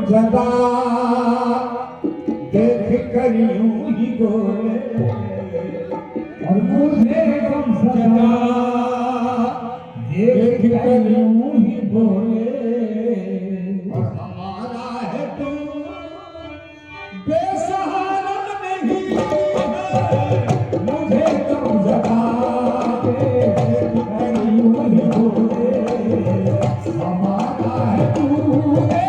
जगा देख कर यूं ही बोले और मुझे गम सदा देख कर यूं ही बोले और हमारा है तू बेसहारा नहीं मुझे गम सदा देख कर यूं ही बोले हमारा है तू मुझे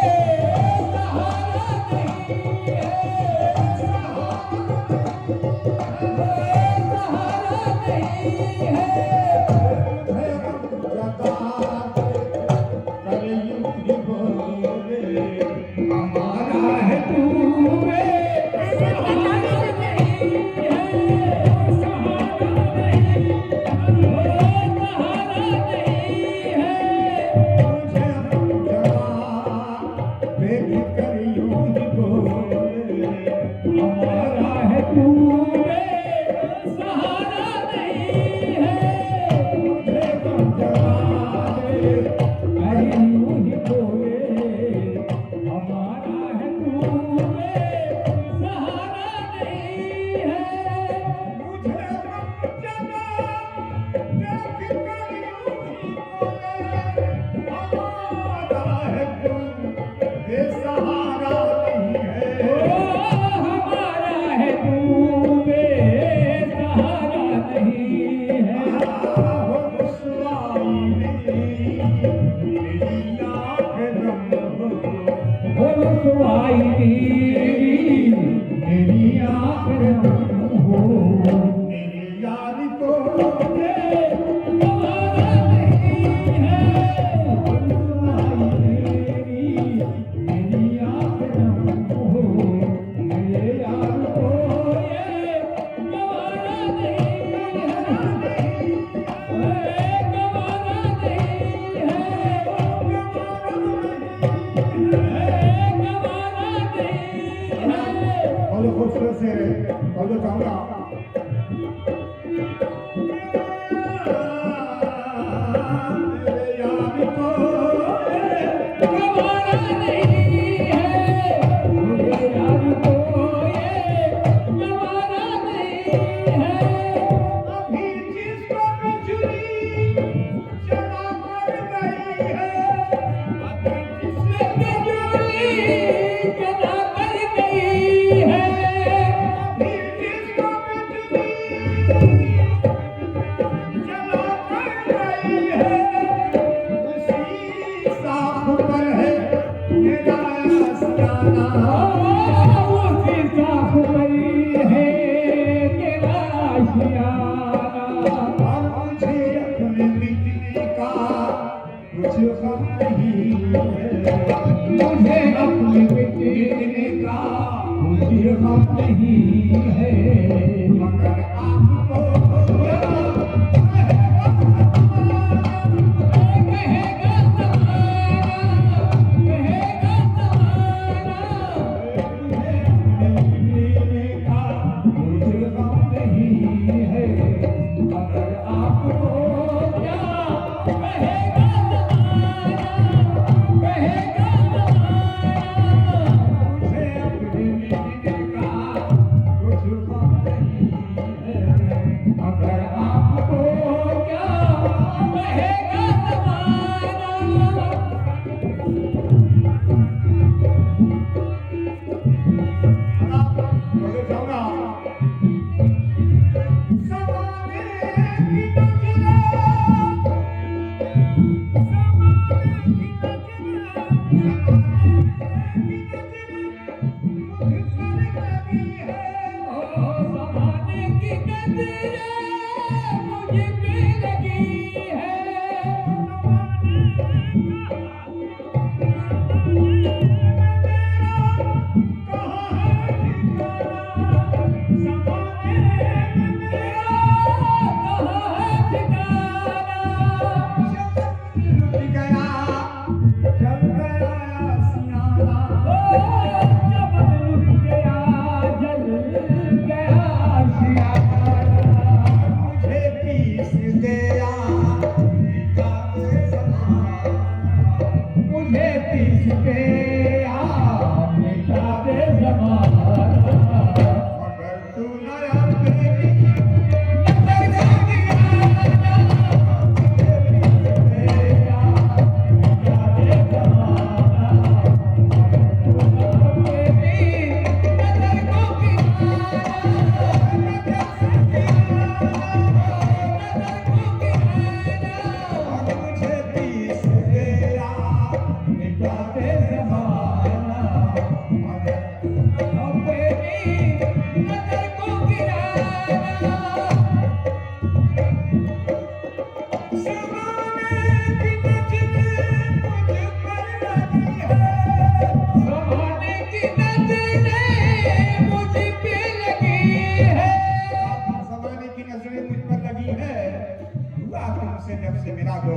पीस के आ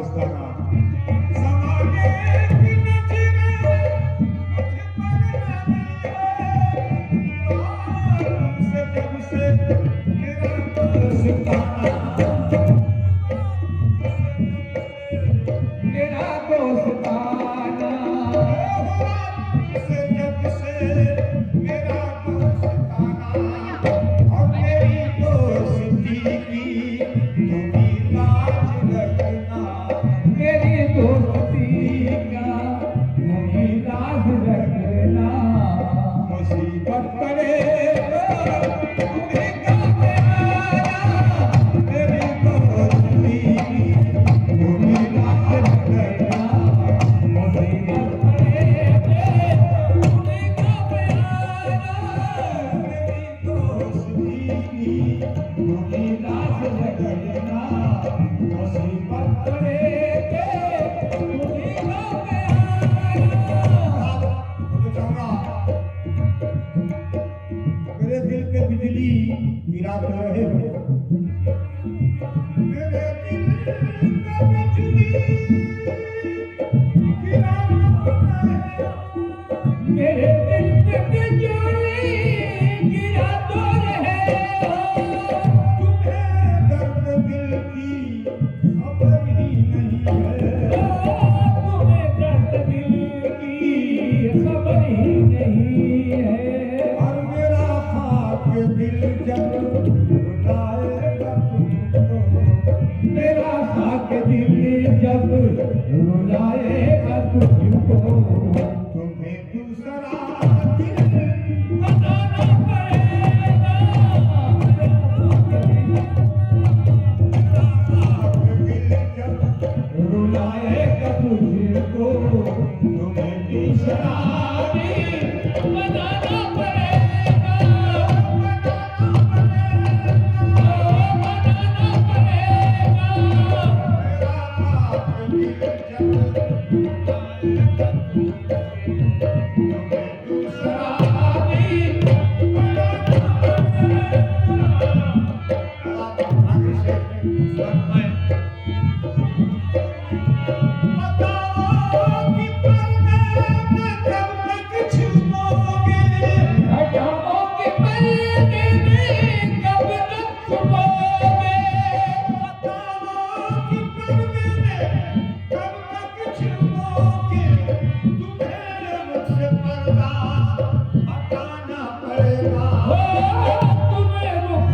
दोस्ताना समाने की नजरें मुझ पर न से जब से मेरा दोस्ताना मेरा दोस्ताना से जब से मेरा दोस्ताना और मेरी दोस्ती की तुम्ही लाज रखना मेरी दोस्ती का तुम्ही लाज रखना मुसीबत पड़े तो तुम्हें काम आना मेरी दोस्ती की तुम्ही लाज रखना मुसीबत पड़े तो तुम्हें काम आना मेरी दोस्ती की तुम्ही लाज रखना मुसीबत पड़े तो तुम्हें काम आना तो चाहूंगा मेरे दिल पे बिजली गिरा तो रहे हो मेरे दिल पे बिजली गिरा तो रहे हो मेरे दिल पे बिजली गिरा तो रहे हो तुम्हें दर्द दिल की खबर ही नहीं है तुम्हें दर्द दिल की खबर ही नहीं है और मेरा खाक दिल जब रुलाएगा तुमको मेरा खाक दिल जब रुलाएगा तुझको तुम्हें दूसरा दिल बनाना पड़ेगा मेरा खाक दिल जब रुलाएगा तुझको तुम्हें दूसरा दिल बनाना पड़ेगा तुम्हें